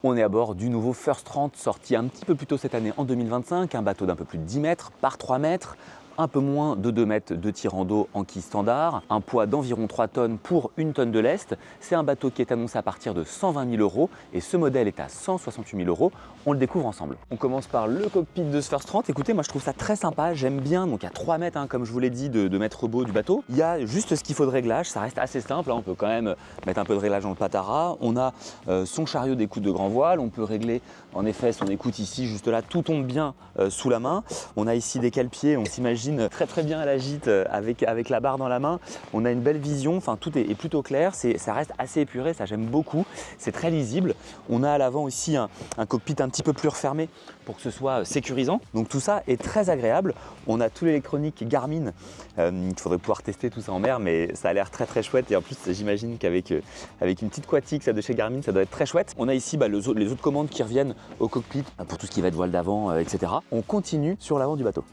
On est à bord du nouveau First 30 sorti un petit peu plus tôt cette année en 2025, un bateau d'un peu plus de 10 mètres par 3 mètres, un peu moins de 2 mètres de tirant d'eau en quille standard, un poids d'environ 3 tonnes pour 1 tonne de lest. C'est un bateau qui est annoncé à partir de 120 000 € et ce modèle est à 168 000 €. On le découvre ensemble. On commence par le cockpit de ce First 30. Écoutez, moi je trouve ça très sympa, j'aime bien, donc à 3 mètres, comme je vous l'ai dit, de mètre beau du bateau. Il y a juste ce qu'il faut de réglage, ça reste assez simple, on peut quand même mettre un peu de réglage dans le patara. On a son chariot d'écoute de grand voile, on peut régler en effet son écoute ici, juste là, tout tombe bien sous la main. On a ici des cale-pieds, on s'imagine très bien à la gîte avec la barre dans la main. On a une belle vision, enfin tout est plutôt clair, ça reste assez épuré, ça j'aime beaucoup, c'est très lisible. On a à l'avant aussi un cockpit un petit peu plus refermé pour que ce soit sécurisant. Donc tout ça est très agréable. On a tout l'électronique Garmin, il faudrait pouvoir tester tout ça en mer, mais ça a l'air très chouette et en plus j'imagine qu'avec une petite Quatix de chez Garmin, ça doit être très chouette. On a ici les autres commandes qui reviennent au cockpit pour tout ce qui va être voile d'avant, etc. On continue sur l'avant du bateau.